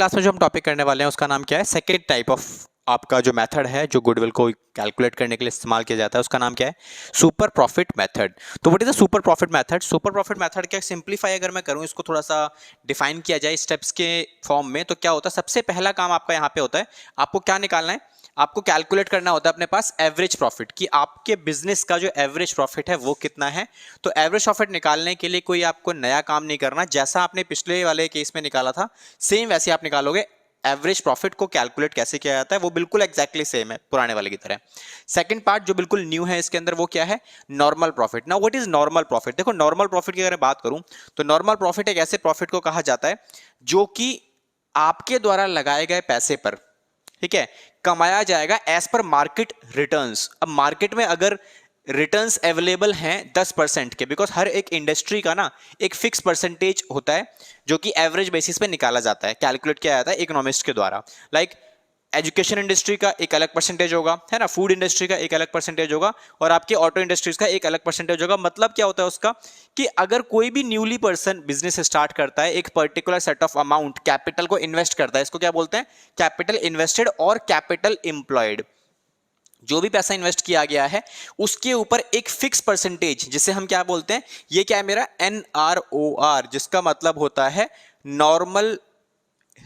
Class में जो हम टॉपिक करने वाले हैं उसका नाम क्या है? सेकेंड टाइप ऑफ आपका जो मेथड है जो गुडविल को कैलकुलेट करने के लिए इस्तेमाल किया जाता है उसका नाम क्या है? Super profit method. तो what is the super profit method? Super profit method क्या सिंप्लीफाई अगर मैं करूं इसको थोड़ा सा डिफाइन किया जाए स्टेप्स के फॉर्म में तो क्या होता है? सबसे पहला काम आपका यहाँ पे होता है, आपको क्या निकालना है? आपको कैलकुलेट करना होता है अपने पास एवरेज प्रॉफिट कि आपके बिजनेस का जो एवरेज प्रॉफिट है वो कितना है। तो एवरेज प्रॉफिट निकालने के लिए कोई आपको नया काम नहीं करना, जैसा आपने पिछले वाले केस में निकाला था सेम वैसे आप निकालोगे। एवरेज प्रॉफिट को कैलकुलेट कैसे किया जाता है वो बिल्कुल एग्जैक्टली सेम है पुराने वाले की तरह। सेकंड पार्ट जो बिल्कुल न्यू है इसके अंदर वो क्या है? Normal profit. Now what is normal profit? देखो नॉर्मल प्रॉफिट की अगर मैं बात करूं तो नॉर्मल प्रॉफिट एक ऐसे प्रॉफिट को कहा जाता है जो कि आपके द्वारा लगाए गए पैसे पर, ठीक है, कमाया जाएगा एज पर मार्केट रिटर्न्स। अब मार्केट में अगर रिटर्न्स अवेलेबल हैं 10% के, बिकॉज हर एक इंडस्ट्री का ना एक फिक्स परसेंटेज होता है जो कि एवरेज बेसिस पे निकाला जाता है, कैलकुलेट किया जाता है इकोनॉमिस्ट के द्वारा। लाइक एजुकेशन इंडस्ट्री का एक अलग परसेंटेज होगा, है ना, फूड इंडस्ट्री का एक अलग परसेंटेज होगा और आपके ऑटो इंडस्ट्रीज का एक अलग परसेंटेज होगा। मतलब क्या होता है उसका कि अगर कोई भी न्यूली पर्सन बिजनेस स्टार्ट करता है एक particular set of amount capital को इन्वेस्ट करता है, इसको क्या बोलते हैं? कैपिटल इन्वेस्टेड और कैपिटल एम्प्लॉयड। जो भी पैसा इन्वेस्ट किया गया है उसके ऊपर एक फिक्स परसेंटेज जिसे हम क्या बोलते हैं? ये क्या है मेरा? NROR, जिसका मतलब होता है नॉर्मल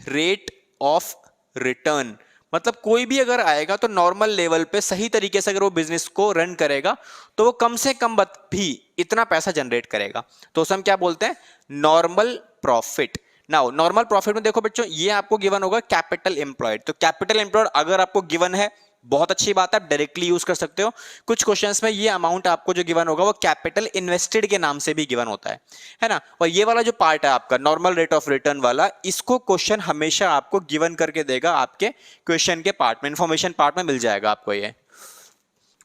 रेट ऑफ रिटर्न। मतलब कोई भी अगर आएगा तो नॉर्मल लेवल पे सही तरीके से अगर वो बिजनेस को रन करेगा तो वो कम से कम भी इतना पैसा जनरेट करेगा, तो उसे हम क्या बोलते हैं? Normal profit. Now normal profit में देखो बच्चों, ये आपको गिवन होगा कैपिटल एम्प्लॉयड। तो कैपिटल एम्प्लॉयड अगर आपको गिवन है बहुत अच्छी बात है, आप डायरेक्टली यूज कर सकते हो। कुछ क्वेश्चंस में ये अमाउंट आपको जो गिवन होगा वो कैपिटल इन्वेस्टेड के नाम से भी गिवन होता है ना। और ये वाला जो पार्ट है आपका नॉर्मल रेट ऑफ रिटर्न वाला, इसको क्वेश्चन हमेशा आपको गिवन करके देगा, आपके क्वेश्चन के पार्ट में, इंफॉर्मेशन पार्ट में मिल जाएगा आपको ये।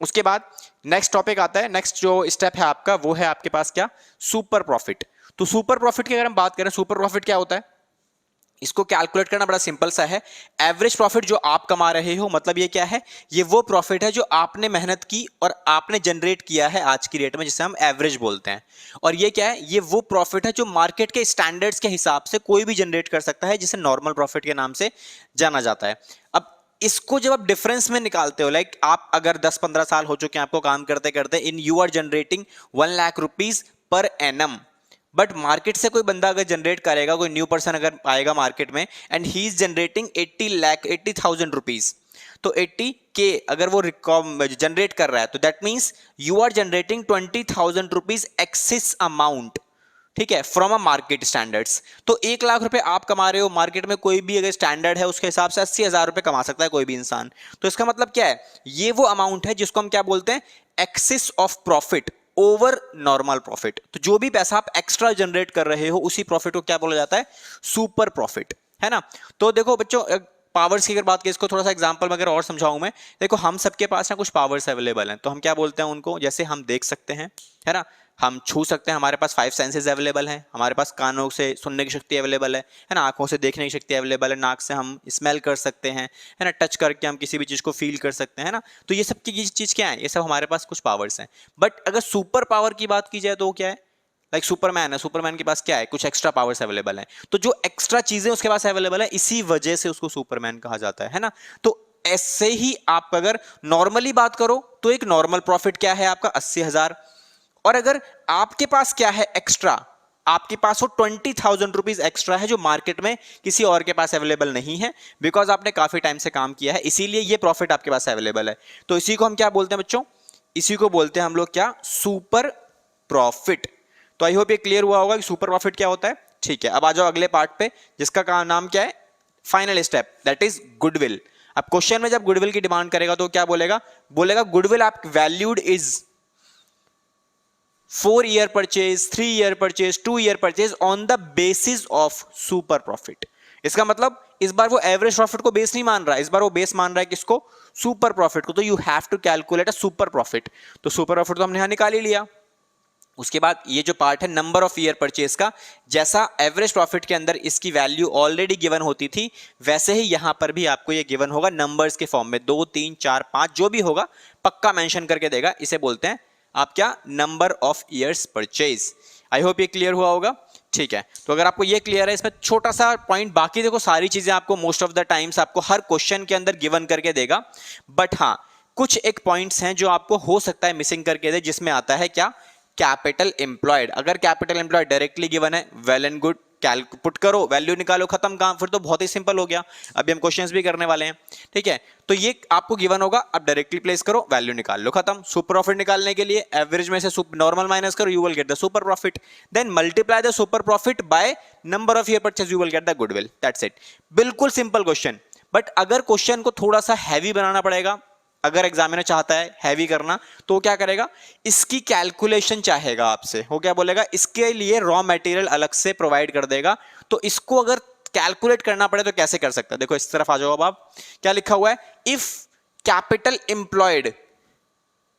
उसके बाद नेक्स्ट टॉपिक आता है, नेक्स्ट जो स्टेप है आपका वो है आपके पास क्या? Super profit. तो सुपर प्रॉफिट की अगर हम बात करें, सुपर प्रॉफिट क्या होता है? इसको कैलकुलेट करना बड़ा सिंपल सा है। एवरेज प्रॉफिट जो आप कमा रहे हो, मतलब ये क्या है? ये वो प्रॉफिट है जो आपने मेहनत की और आपने जनरेट किया है आज की डेट में, जिसे हम एवरेज बोलते हैं। और ये क्या है? ये वो प्रॉफिट है जो मार्केट के स्टैंडर्ड्स के हिसाब से कोई भी जनरेट कर सकता है, जिसे नॉर्मल प्रॉफिट के नाम से जाना जाता है। अब इसको जब आप डिफरेंस में निकालते हो, लाइक आप अगर 10-15 साल हो चुके हैं आपको काम करते करते, in you are generating 1 lakh rupees per annum, but market से कोई बंदा अगर जनरेट करेगा, कोई न्यू पर्सन अगर आएगा मार्केट में and he is generating 80,000 rupees, तो 80 के अगर वो जनरेट कर रहा है तो that means you are generating 20,000 rupees excess amount, ठीक है, फ्रॉम अ मार्केट स्टैंडर्ड्स। तो 1 लाख रुपए आप कमा रहे हो, मार्केट में कोई भी अगर स्टैंडर्ड है उसके हिसाब से 80,000 रुपए कमा सकता है कोई भी इंसान। तो इसका मतलब क्या है? ये वो अमाउंट है जिसको हम क्या बोलते हैं? Excess of profit over normal profit. तो जो भी पैसा आप एक्स्ट्रा जनरेट कर रहे हो उसी प्रॉफिट को क्या बोला जाता है? सुपर प्रॉफिट, है ना। तो देखो बच्चों, पावर्स की अगर बात करें, इसको थोड़ा सा एग्जांपल में अगर और समझाऊं मैं, देखो हम सबके पास ना कुछ पावर्स अवेलेबल हैं, तो हम क्या बोलते हैं उनको? जैसे हम देख सकते हैं, है ना, हम छू सकते हैं, हमारे पास 5 सेंसेस अवेलेबल हैं, हमारे पास कानों से सुनने की शक्ति अवेलेबल है ना, आंखों से देखने की शक्ति अवेलेबल है, नाक से हम स्मेल कर सकते हैं, है ना, टच करके हम किसी भी चीज को फील कर सकते हैं ना। तो ये सब की चीज क्या है? ये सब हमारे पास कुछ पावर्स हैं। बट अगर सुपर पावर की बात की जाए तो क्या है? लाइक सुपरमैन है, सुपरमैन के पास क्या है? कुछ एक्स्ट्रा पावर्स अवेलेबल है। तो जो एक्स्ट्रा चीजें उसके पास अवेलेबल है इसी वजह से उसको सुपरमैन कहा जाता है ना। तो ऐसे ही आप अगर नॉर्मली बात करो तो एक नॉर्मल प्रॉफिट क्या है आपका? 80,000। और अगर आपके पास क्या है एक्स्ट्रा? आपके पास वो 20,000 रुपीज एक्स्ट्रा है जो मार्केट में किसी और के पास अवेलेबल नहीं है, बिकॉज आपने काफी टाइम से काम किया है, इसीलिए ये प्रॉफिट आपके पास अवेलेबल है। तो इसी को हम क्या बोलते हैं बच्चों? इसी को बोलते हैं हम लोग क्या? Super profit. तो आई होप ये क्लियर हुआ होगा कि सुपर प्रॉफिट क्या होता है। ठीक है, अब आ जाओ अगले पार्ट पे जिसका नाम क्या है? Final step, that is goodwill. अब क्वेश्चन में जब गुडविल की डिमांड करेगा तो क्या बोलेगा? बोलेगा गुडविल आप valued is 4 year purchase, 3 year purchase, 2 year purchase on the basis of super profit. इसका मतलब इस बार वो एवरेज प्रॉफिट को बेस नहीं मान रहा, इस बार वो बेस मान रहा है किसको? सुपर प्रॉफिट को। तो you have to calculate a super profit. तो सुपर प्रॉफिट तो हमने यहां निकाल ही लिया। उसके बाद ये जो पार्ट है नंबर ऑफ ईयर परचेज का, जैसा एवरेज प्रॉफिट के अंदर इसकी वैल्यू ऑलरेडी गिवन होती थी वैसे ही यहां पर भी आपको ये गिवन होगा नंबर्स के फॉर्म में, 2, 3, 4, 5 जो भी होगा पक्का मेंशन करके देगा। इसे बोलते हैं आप क्या? Number of years purchase. I hope ये क्लियर हुआ होगा। ठीक है, तो अगर आपको ये क्लियर है, इसमें छोटा सा पॉइंट, बाकी देखो सारी चीजें आपको मोस्ट ऑफ द टाइम्स आपको हर क्वेश्चन के अंदर गिवन करके देगा, बट हाँ कुछ एक पॉइंट्स हैं जो आपको हो सकता है मिसिंग करके दे, जिसमें आता है क्या, कैपिटल एम्प्लॉयड। अगर कैपिटल एम्प्लॉयड डायरेक्टली गिवन है, वेल एंड गुड, पुट करो, वैल्यू निकालो, खत्म काम, फिर तो बहुत ही सिंपल हो गया। अभी हम क्वेश्चंस भी करने वाले हैं, ठीक है। तो ये आपको गिवन होगा, अब डायरेक्टली प्लेस करो, वैल्यू निकाल लो, खत्म। सुपर प्रॉफिट निकालने के लिए एवरेज में से नॉर्मल माइनस करो, you will get the super profit, then multiply the super profit by number of year purchase, you will get the goodwill, that's it. बिल्कुल सिंपल क्वेश्चन। बट अगर question को थोड़ा सा हैवी बनाना पड़ेगा, अगर एग्जामिनर चाहता है हैवी करना, तो क्या करेगा, इसकी कैलकुलेशन चाहेगा आपसे। वो क्या बोलेगा, इसके लिए रॉ मटेरियल अलग से प्रोवाइड कर देगा, तो इसको अगर कैलकुलेट करना पड़े तो कैसे कर सकता है। देखो इस तरफ आ जाओ, अब आप क्या लिखा हुआ है, if capital employed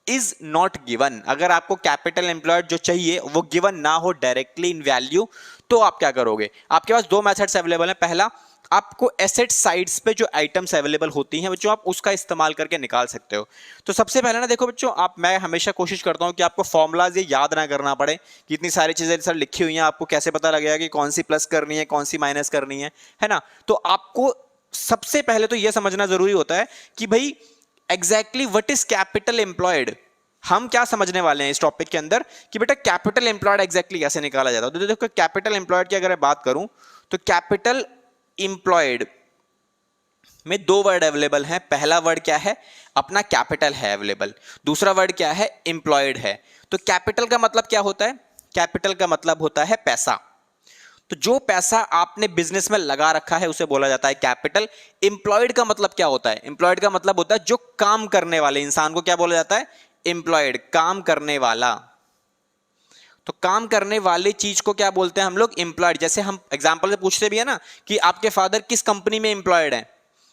is not given. अगर आपको कैपिटल एम्प्लॉयड जो चाहिए वो गिवन ना हो डायरेक्टली इन वैल्यू, तो आप क्या करोगे, आपके पास दो मेथड्स अवेलेबल हैं। पहला, आपको एसेट साइड्स पे जो आइटम्स अवेलेबल होती हैं बच्चों, आप उसका इस्तेमाल करके निकाल सकते हो। तो सबसे पहले ना देखो बच्चों, मैं हमेशा कोशिश करता हूं कि आपको फॉर्मुलाज ये याद ना करना पड़े कि इतनी सारी चीजें सर लिखी हुई हैं, आपको कैसे पता लगेगा कि कौन सी प्लस करनी है, कौन सी माइनस करनी है ना। तो आपको सबसे पहले तो यह समझना जरूरी होता है कि भाई exactly what is capital employed. हम क्या समझने वाले हैं इस टॉपिक के अंदर कि बेटा कैपिटल एम्प्लॉयड एग्जैक्टली कैसे निकाला जाता है। तो देखो कैपिटल एम्प्लॉयड की अगर मैं बात करूं, तो कैपिटल एम्प्लॉयड में दो वर्ड अवेलेबल हैं। पहला वर्ड क्या है, अपना कैपिटल है अवेलेबल, दूसरा वर्ड क्या है, एम्प्लॉयड है। तो कैपिटल का मतलब क्या होता है, कैपिटल का मतलब होता है पैसा। तो जो पैसा आपने बिजनेस में लगा रखा है उसे बोला जाता है कैपिटल। एम्प्लॉयड का मतलब क्या होता है, एम्प्लॉयड का मतलब होता है जो काम करने वाले इंसान को क्या बोला जाता है, एम्प्लॉयड, काम करने वाला। तो काम करने वाली चीज को क्या बोलते हैं हम लोग, एम्प्लॉयड। जैसे हम एग्जांपल से पूछते भी है ना कि आपके फादर किस कंपनी में एम्प्लॉयड हैं,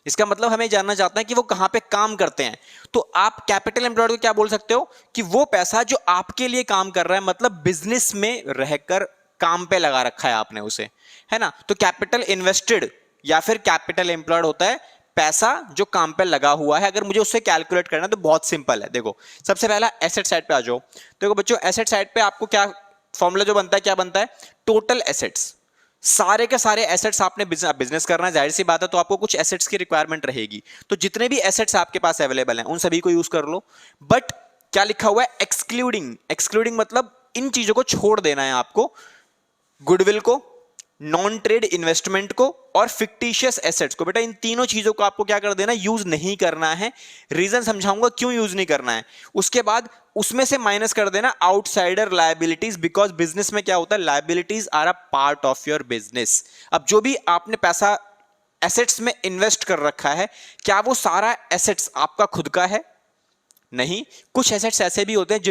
इसका मतलब हमें जानना चाहते हैं कि वो कहां पे काम करते हैं। तो आप कैपिटल एम्प्लॉयड को क्या बोल सकते हो कि वो पैसा जो आपके लिए काम कर रहा है, मतलब बिजनेस में रहकर काम पे लगा रखा है आपने उसे, है ना। तो कैपिटल इन्वेस्टेड या फिर कैपिटल एम्प्लॉयड होता है पैसा जो काम पे लगा हुआ है। अगर मुझे उससे कैलकुलेट करना है तो बहुत सिंपल है। देखो सबसे पहला एसेट साइड पे आ जाओ। देखो बच्चों एसेट साइड पे आपको क्या फॉर्मूला जो बनता है, क्या बनता है, टोटल एसेट्स। सारे के सारे एसेट्स आपने बिजनेस करना है, जाहिर सी बात है, तो आपको कुछ एसेट्स की रिक्वायरमेंट रहेगी। तो जितने भी एसेट्स आपके पास अवेलेबल हैं उन सभी को यूज कर लो। बट क्या लिखा हुआ है, एक्सक्लूडिंग। एक्सक्लूडिंग मतलब इन चीजों को छोड़ देना है आपको, गुडविल को, नॉन ट्रेड इन्वेस्टमेंट को और फिक्टिशियस एसेट्स को। बेटा इन तीनों चीजों को आपको क्या कर देना, यूज नहीं करना है। रीजन समझाऊंगा क्यों यूज नहीं करना है। उसके बाद उसमें से माइनस कर देना आउटसाइडर लायबिलिटीज, बिकॉज बिजनेस में क्या होता है, liabilities are a part of your business. अब जो भी आपने पैसा एसेट्स में इन्वेस्ट कर रखा है, क्या वो सारा एसेट्स आपका खुद का है, नहीं। कुछ एसेट्स ऐसे भी होते हैं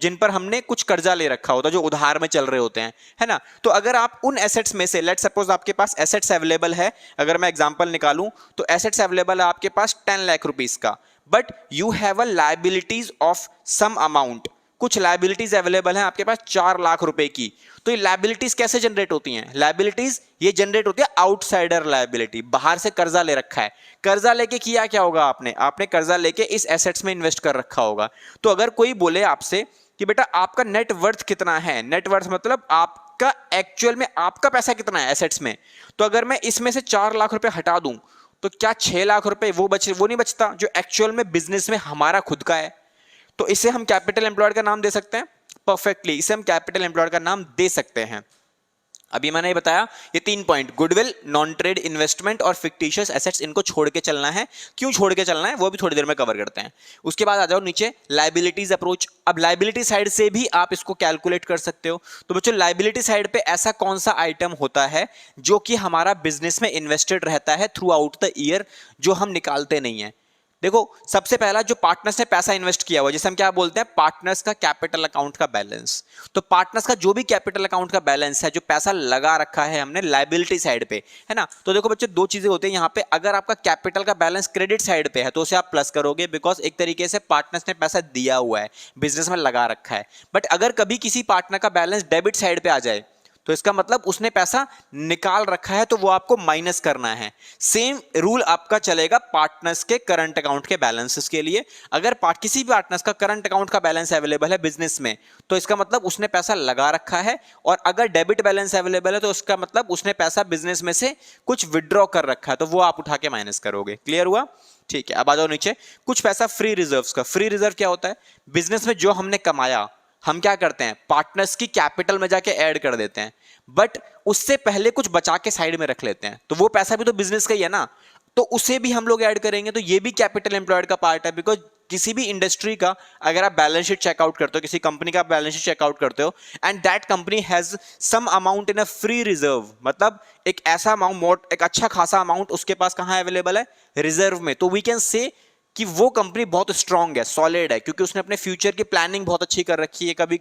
जिन पर हमने कुछ कर्जा ले रखा होता है, जो उधार में चल रहे होते हैं, है ना। तो अगर आप उन एसेट्स में से, लेट सपोज आपके पास एसेट्स अवेलेबल है, अगर मैं एग्जांपल निकालूं तो एसेट्स अवेलेबल है आपके पास 10 लाख रुपीस का, but you have a liabilities of some amount. कुछ लायबिलिटीज अवेलेबल हैं आपके पास 4 लाख रुपए की। तो ये लायबिलिटीज कैसे जनरेट होती हैं, लायबिलिटीज ये जनरेट होती है आउटसाइडर लायबिलिटी, बाहर से कर्जा ले रखा है। कर्जा लेके किया क्या होगा आपने कर्जा लेके इस एसेट्स में इन्वेस्ट कर रखा होगा। तो अगर कोई बोले आपसे कि बेटा आपका नेट वर्थ कितना है, नेट वर्थ मतलब आपका एक्चुअल में आपका पैसा कितना है एसेट्स में, तो अगर मैं इसमें से 4 लाख रुपए हटा दूं तो क्या 6 लाख रुपए वो नहीं बचता जो एक्चुअल में बिजनेस में हमारा खुद का है। तो इसे हम कैपिटल एम्प्लॉयड का नाम दे सकते हैं, परफेक्टली इसे हम कैपिटल एम्प्लॉयड का नाम दे सकते हैं। अभी मैंने बताया ये 3 point, goodwill, non trade investment और फिक्टिशियस एसेट्स, इनको छोड़ के चलना है। क्यों छोड़ के चलना है वो भी थोड़ी देर में कवर करते हैं। उसके बाद आ जाओ नीचे, लायबिलिटीज अप्रोच। अब लायबिलिटी साइड से भी आप इसको कैलकुलेट कर सकते हो। तो बच्चों लायबिलिटी साइड पे ऐसा कौन सा आइटम होता है जो कि हमारा बिजनेस में इन्वेस्टेड रहता है थ्रू आउट द ईयर, जो हम निकालते नहीं है। देखो सबसे पहला जो पार्टनर्स ने पैसा इन्वेस्ट किया हुआ, जिसे हम क्या बोलते हैं, पार्टनर्स का कैपिटल अकाउंट का बैलेंस। तो पार्टनर्स का जो भी कैपिटल अकाउंट का बैलेंस है, जो पैसा लगा रखा है हमने लायबिलिटी साइड पे, है ना। तो देखो बच्चों दो चीजें होती हैं यहाँ पे, अगर आपका कैपिटल का बैलेंस क्रेडिट साइड पे है तो उसे आप प्लस करोगे, बिकॉज एक तरीके से पार्टनर्स ने पैसा दिया हुआ है, बिजनेस में लगा रखा है। बट अगर कभी किसी पार्टनर का बैलेंस डेबिट साइड पे आ जाए तो इसका मतलब उसने पैसा निकाल रखा है, तो वो आपको माइनस करना है। सेम रूल आपका चलेगा पार्टनर्स के करंट अकाउंट के बैलेंसेस के लिए। अगर किसी भी पार्टनर्स का करंट अकाउंट का बैलेंस अवेलेबल है बिजनेस में, तो इसका मतलब उसने पैसा लगा रखा है, और अगर डेबिट बैलेंस अवेलेबल है तो उसका मतलब उसने पैसा बिजनेस में से कुछ विड्रॉ कर रखा है, तो वो आप उठा के माइनस करोगे। क्लियर हुआ? ठीक है, अब आ जाओ नीचे। कुछ पैसा फ्री रिजर्व्स का। फ्री रिजर्व क्या होता है? बिजनेस में जो हमने कमाया, हम क्या करते हैं, पार्टनर्स की कैपिटल में जाके ऐड कर देते हैं, बट उससे पहले कुछ बचा के साइड में रख लेते हैं, तो वो पैसा भी तो बिजनेस का ही है ना, तो उसे भी हम लोग ऐड करेंगे, तो ये भी कैपिटल एम्प्लॉयड का पार्ट है। बिकॉज किसी भी इंडस्ट्री का अगर आप बैलेंस शीट चेकआउट करते हो, किसी कंपनी का बैलेंस शीट चेकआउट करते हो, and that company has some amount in a free reserve, मतलब एक ऐसा अमाउंट, एक अच्छा खासा अमाउंट उसके पास कहां अवेलेबल है, रिजर्व में, तो वी कैन से कि वो कंपनी बहुत स्ट्रांग है, सॉलिड है, क्योंकि उसने अपने फ्यूचर की प्लानिंग बहुत अच्छी कर रखी है। कभी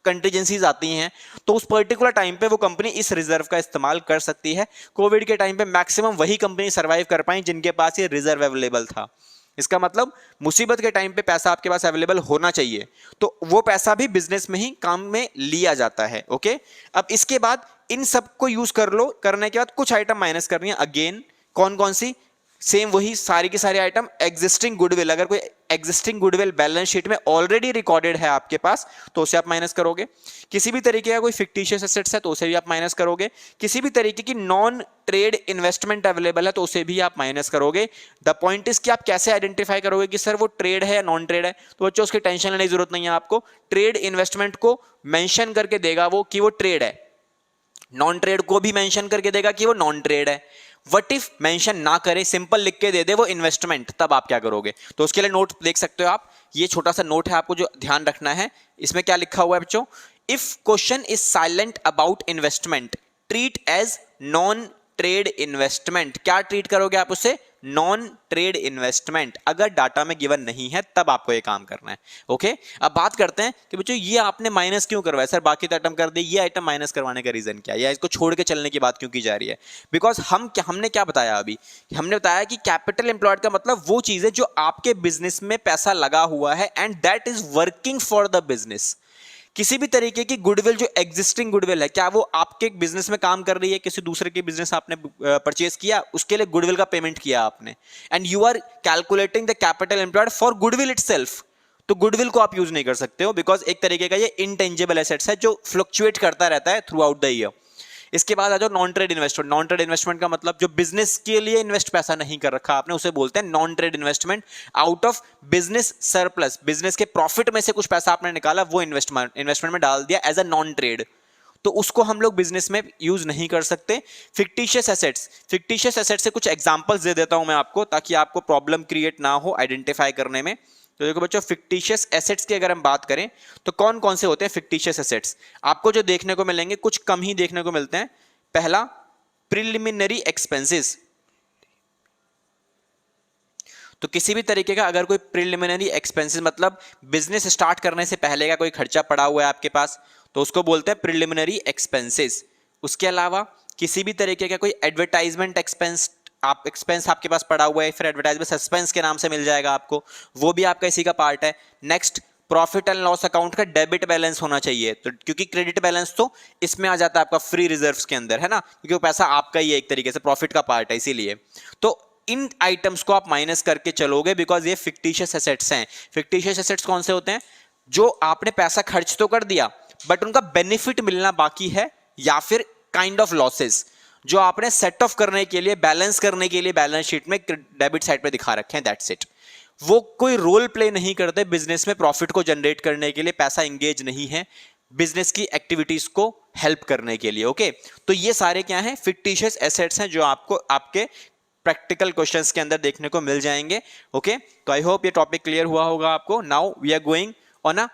कंटीजेंसीज आती हैं तो उस पर्टिकुलर टाइम पे वो कंपनी इस रिजर्व का इस्तेमाल कर सकती है। कोविड के टाइम पे मैक्सिमम वही कंपनी सर्वाइव कर पाई जिनके पास ये रिजर्व अवेलेबल था। इसका मतलब मुसीबत के टाइम पे पैसा आपके पास अवेलेबल होना चाहिए, तो वो पैसा भी बिजनेस में ही काम में लिया जाता है। ओके, अब इसके बाद इन सबको यूज कर लो, करने के बाद कुछ आइटम माइनस करनी है। अगेन कौन कौन सी? सेम वही सारी की सारी आइटम। एग्जिस्टिंग गुडविल, अगर कोई एग्जिस्टिंग गुडविल बैलेंस शीट में ऑलरेडी रिकॉर्डेड है आपके पास, तो उसे आप माइनस करोगे। किसी भी तरीके का कोई फिक्टिशियस एसेट्स है तो उसे भी आप माइनस करोगे। किसी भी तरीके की नॉन ट्रेड इन्वेस्टमेंट अवेलेबल है तो उसे भी आप माइनस करोगे। द पॉइंट इज कि आप कैसे आइडेंटिफाई करोगे कि सर वो ट्रेड है या नॉन ट्रेड है, तो बच्चों उसकी टेंशन लेने की जरूरत नहीं है आपको। ट्रेड इन्वेस्टमेंट को मेंशन करके देगा वो कि वो ट्रेड है, नॉन ट्रेड को भी मेंशन करके देगा कि वो नॉन ट्रेड है। व्हाट इफ मेंशन ना करे, सिंपल लिख के दे दे वो इन्वेस्टमेंट, तब आप क्या करोगे? तो उसके लिए नोट देख सकते हो आप, ये छोटा सा नोट है, आपको जो ध्यान रखना है। इसमें क्या लिखा हुआ है बच्चों? If question is silent about investment, treat as non trade investment. क्या ट्रीट करोगे आप उसे? Non trade investment. अगर डाटा में गिवन नहीं है तब आपको ये काम करना है। ओके, अब बात करते हैं कि बच्चों ये आपने माइनस क्यों करवाया सर, बाकी तो आइटम कर दिए, ये आइटम माइनस करवाने का रीजन क्या है, या इसको छोड़ के चलने की बात क्यों की जा रही है? बिकॉज हमने क्या बताया अभी? हमने बताया कि कैपिटल एम्प्लॉयड का मतलब वो चीज है जो आपके बिजनेस में पैसा लगा हुआ है and that is working for the business. किसी भी तरीके की गुडविल जो एग्जिस्टिंग गुडविल है, क्या वो आपके बिजनेस में काम कर रही है? किसी दूसरे के बिजनेस आपने परचेज किया, उसके लिए गुडविल का पेमेंट किया आपने, and you are calculating the capital employed for goodwill itself, तो गुडविल को आप यूज नहीं कर सकते हो, बिकॉज एक तरीके का ये इनटेंजिबल एसेट्स है जो फ्लक्चुएट करता रहता है थ्रू आउट द ईयर। इसके बाद आ जाओ non trade investment. Non trade investment का मतलब जो बिजनेस के लिए इन्वेस्ट पैसा नहीं कर रखा आपने, उसे बोलते हैं non trade investment. Out of business surplus, business के प्रॉफिट में से कुछ पैसा आपने निकाला, वो इन्वेस्टमेंट में डाल दिया एज अ नॉन ट्रेड, तो उसको हम लोग बिजनेस में यूज नहीं कर सकते। फिक्टिशियस एसेट्स, फिक्टिशियस एसेट्स से कुछ एग्जांपल्स दे देता हूं मैं आपको, ताकि आपको प्रॉब्लम क्रिएट ना हो आइडेंटिफाई करने में। तो देखो बच्चों, फिक्टिशियस एसेट्स की अगर हम बात करें तो कौन कौन से होते हैं फिक्टिशियस एसेट्स? आपको जो देखने को मिलेंगे, कुछ कम ही देखने को मिलते हैं। पहला, प्रिलिमिनरी एक्सपेंसेस। तो किसी भी तरीके का अगर कोई प्रिलिमिनरी एक्सपेंसेस, मतलब बिजनेस स्टार्ट करने से पहले का कोई खर्चा पड़ा हुआ है आपके पास, तो उसको बोलते हैं प्रिलिमिनरी एक्सपेंसेस। उसके अलावा किसी भी तरीके का कोई एडवर्टाइजमेंट एक्सपेंस आपके पास पड़ा हुआ है, फिर एडवर्टाइजमेंट सस्पेंस के नाम से मिल जाएगा आपको, वो भी आपका इसी का पार्ट है। Next, profit and loss account का डेबिट बैलेंस होना चाहिए, तो क्योंकि क्रेडिट बैलेंस तो इसमें आ जाता है आपका फ्री रिजर्व्स के अंदर, है ना, क्योंकि वो पैसा आपका ही है, एक तरीके से प्रॉफिट का पार्ट है, इसीलिए। तो इन आइटम्स को आप माइनस करके चलोगे, बिकॉज ये फिक्टिशियस एसेट्स हैं। फिक्टिशियस एसेट्स कौन से होते हैं? जो आपने पैसा खर्च तो कर दिया बट उनका बेनिफिट मिलना बाकी है, या फिर काइंड ऑफ लॉसेस जो आपने सेट ऑफ करने के लिए, बैलेंस करने के लिए बैलेंस शीट में डेबिट साइड पे दिखा रखे हैं, दैट्स इट। वो कोई रोल प्ले नहीं करते बिजनेस में प्रॉफिट को जनरेट करने के लिए, पैसा इंगेज नहीं है बिजनेस की एक्टिविटीज को हेल्प करने के लिए। ओके, तो ये सारे क्या हैं? फिक्टिशियस एसेट्स हैं जो आपको आपके प्रैक्टिकल क्वेश्चंस के अंदर देखने को मिल जाएंगे। ओके, तो आई होप ये टॉपिक क्लियर हुआ होगा आपको। Now we are going on a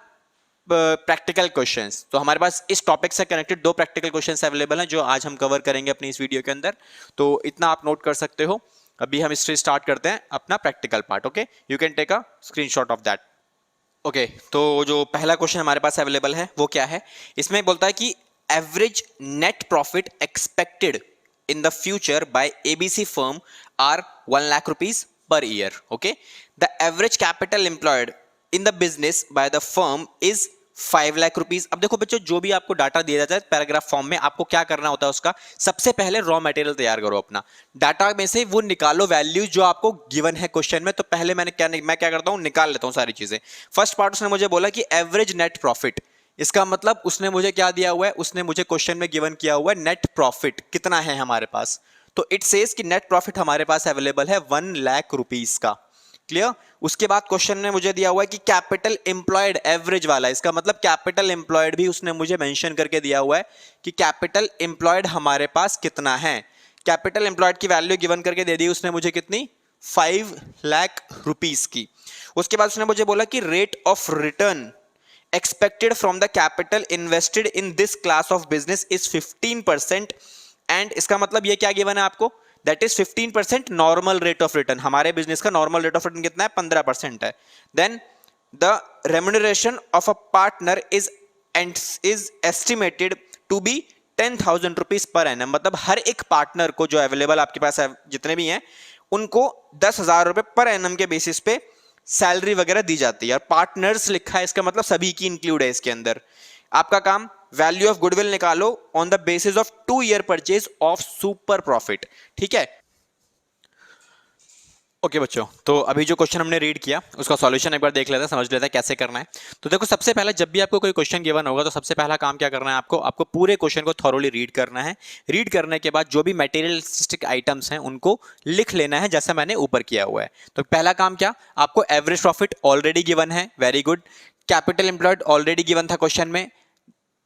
practical questions. तो हमारे पास इस टॉपिक से कनेक्टेड 2 प्रैक्टिकल क्वेश्चंस अवेलेबल हैं जो आज हम कवर करेंगे अपनी इस वीडियो के अंदर, तो इतना आप नोट कर सकते हो। अभी हम इससे स्टार्ट करते हैं अपना practical part. Okay, you can take a screenshot of that. Okay, तो जो पहला क्वेश्चन हमारे पास अवेलेबल है वो क्या है? इसमें बोलता है कि average net profit expected in the future by ABC firm are 1 lakh rupees per year. Okay, the average capital employed in the business by the firm is 5 lakh rupees. अब देखो बच्चों, जो भी आपको डाटा दिया जाता है पैराग्राफ फॉर्म में, आपको क्या करना होता है उसका, सबसे पहले रॉ मटेरियल तैयार करो अपना, डाटा में से वो निकालो वैल्यूज जो आपको गिवन है क्वेश्चन में। तो पहले मैं क्या करता हूं, निकाल लेता हूं सारी चीजें। फर्स्ट पार्ट उसने मुझे बोला कि एवरेज नेट प्रॉफिट, इसका मतलब उसने मुझे क्या दिया हुआ है, उसने मुझे क्वेश्चन में गिवन किया हुआ है नेट प्रॉफिट कितना है हमारे पास। तो इट सेज कि नेट प्रॉफिट हमारे पास अवेलेबल है 1 लाख रुपीस का। क्लियर। उसके बाद क्वेश्चन ने मुझे दिया हुआ है कि कैपिटल एम्प्लॉयड एवरेज वाला, इसका मतलब कैपिटल एम्प्लॉयड भी उसने मुझे मेंशन करके दिया हुआ है कि कैपिटल एम्प्लॉयड हमारे पास कितना है। कैपिटल एम्प्लॉयड की वैल्यू गिवन करके दे दी उसने मुझे कितनी, 5 लाख रुपीस की। उसके बाद उसने मुझे बोला कि rate of return expected from the capital invested in this class of business is 15%, and इसका मतलब ये क्या गिवन है आपको, that is 15% normal rate of return. हमारे बिजनेस का नॉर्मल रेट ऑफ रिटर्न कितना है, 15% है। Then the remuneration of a partner is estimated to be 10,000 rupees per annum, मतलब हर एक पार्टनर को जो अवेलेबल आपके पास है जितने भी हैं उनको 10,000 रुपए पर एनम के बेसिस पे सैलरी वगैरह दी जाती है। और पार्टनर्स लिखा है, इसका मतलब सभी की इंक्लूड है इसके अंदर। आपका काम वैल्यू ऑफ गुडविल निकालो on the basis of 2 year purchase of super profit. ठीक है, ओके बच्चों, तो अभी जो क्वेश्चन हमने रीड किया उसका सॉल्यूशन एक बार देख लेते हैं, समझ लेते हैं कैसे करना है। तो देखो, सबसे पहले जब भी आपको कोई क्वेश्चन गिवन होगा तो सबसे पहला काम क्या करना है, आपको पूरे क्वेश्चन को थॉरोली रीड करना है। रीड करने के बाद जो भी मटेरियलिस्टिक आइटम्स हैं उनको लिख लेना है, जैसा मैंने ऊपर किया हुआ है। तो पहला काम क्या, आपको एवरेज प्रॉफिट ऑलरेडी गिवन है, very good. Capital employed already given था क्वेश्चन में।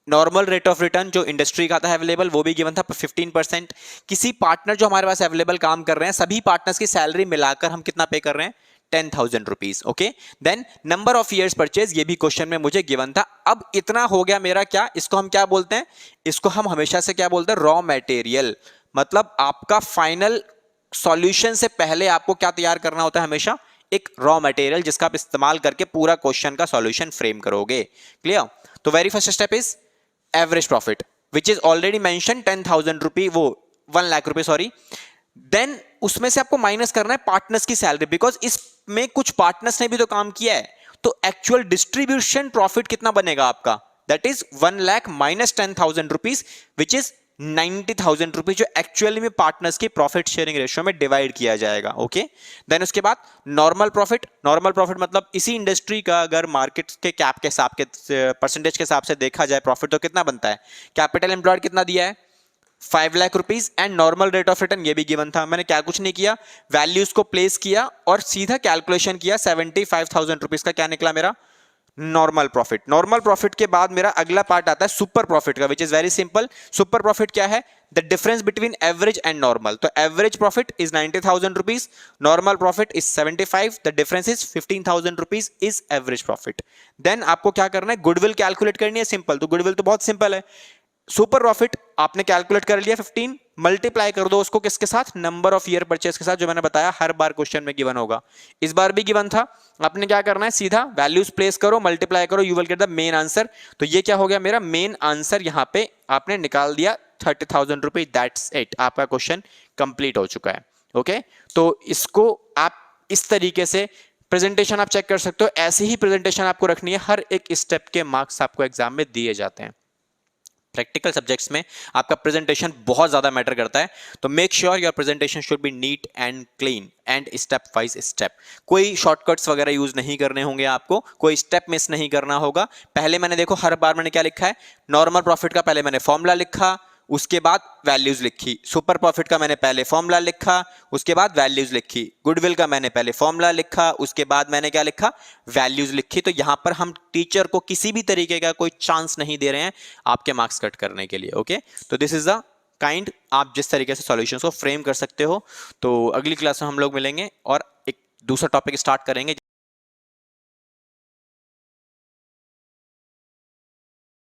नॉर्मल रेट ऑफ रिटर्न जो इंडस्ट्री का था अवेलेबल वो भी गिवन था 15%। किसी पार्टनर जो हमारे पास अवेलेबल काम कर रहे हैं, सभी पार्टनर्स की सैलरी मिलाकर हम कितना पे कर रहे हैं, 10,000 rupees. Okay, then number of years purchase, ये भी क्वेश्चन में मुझे गिवन था। अब इतना हो गया मेरा, क्या इसको हम क्या बोलते हैं, इसको हम हमेशा से क्या बोलते हैं, रॉ मटेरियल। मतलब आपका फाइनल सॉल्यूशन से पहले आपको क्या तैयार करना होता है, हमेशा एक रॉ मटेरियल जिसका आप इस्तेमाल करके पूरा क्वेश्चन का सॉल्यूशन फ्रेम करोगे। क्लियर। तो very first step is average profit which is already mention 10,000 रुपी, वो 1 लाख रुपए सॉरी। देन उसमें से आपको माइनस करना है पार्टनर्स की सैलरी, बिकॉज इसमें कुछ पार्टनर्स ने भी तो काम किया है। तो एक्चुअल डिस्ट्रीब्यूशन प्रॉफिट कितना बनेगा आपका, that is 1 lakh minus 10,000 rupees which is 90,000 rupees, जो एक्चुअली में पार्टनर्स की प्रॉफिट शेयरिंग रेशियो में डिवाइड किया जाएगा। ओके, देन उसके बाद नॉर्मल प्रॉफिट। नॉर्मल प्रॉफिट मतलब इसी इंडस्ट्री का अगर मार्केट के कैप के हिसाब के परसेंटेज के हिसाब से देखा जाए प्रॉफिट तो कितना बनता है। कैपिटल एम्प्लॉयड कितना दिया है, 5 lakh rupees, and normal rate of return ये भी गिवन था। मैंने क्या कुछ नहीं किया, वैल्यूज को प्लेस किया और सीधा कैलकुलेशन किया। 75,000 रुपीज का क्या निकला मेरा, नॉर्मल प्रॉफिट। नॉर्मल प्रॉफिट के बाद मेरा अगला पार्ट आता है सुपर प्रॉफिट का, which is very simple. Super profit क्या है, the difference between average and normal. तो average profit is 90,000 rupees, normal profit is 75, the difference is 15,000 rupees is average profit. Then आपको क्या करना है, गुडविल कैलकुलेट करनी है, सिंपल। तो गुडविल तो बहुत सिंपल है, सुपर प्रॉफिट आपने कैलकुलेट कर लिया 15, मल्टीप्लाई कर दो उसको किसके साथ, नंबर ऑफ ईयर परचेस के साथ, जो मैंने बताया हर बार क्वेश्चन में गिवन होगा। इस बार भी गिवन था, आपने क्या करना है, सीधा वैल्यूज प्लेस करो, मल्टीप्लाई करो, you will get the main answer. तो ये क्या हो गया मेरा मेन आंसर, यहां पे आपने निकाल दिया 30,000 रुपीज, दैट्स इट, आपका क्वेश्चन कंप्लीट हो चुका है। ओके, तो इसको आप इस तरीके से प्रेजेंटेशन आप चेक कर सकते हो। ऐसी ही प्रेजेंटेशन आपको रखनी है, हर एक स्टेप के मार्क्स आपको एग्जाम में दिए जाते हैं। प्रैक्टिकल सब्जेक्ट्स में आपका प्रेजेंटेशन बहुत ज्यादा मैटर करता है, तो make sure your presentation should be neat and clean and step wise step. कोई शॉर्टकट्स वगैरह यूज नहीं करने होंगे आपको, कोई स्टेप मिस नहीं करना होगा। पहले मैंने देखो हर बार मैंने क्या लिखा है, नॉर्मल प्रॉफिट का पहले मैंने फॉर्मूला लिखा, उसके बाद वैल्यूज लिखी। सुपर प्रॉफिट का मैंने पहले फॉर्मूला लिखा, उसके बाद वैल्यूज लिखी। गुडविल का मैंने पहले फॉर्मूला लिखा, उसके बाद मैंने क्या लिखा, वैल्यूज लिखी। तो यहां पर हम टीचर को किसी भी तरीके का कोई चांस नहीं दे रहे हैं आपके मार्क्स कट करने के लिए। ओके, तो दिस इज द काइंड आप जिस तरीके से सॉल्यूशंस को फ्रेम कर सकते हो। तो अगली क्लास में हम लोग मिलेंगे और एक दूसरा टॉपिक स्टार्ट करेंगे।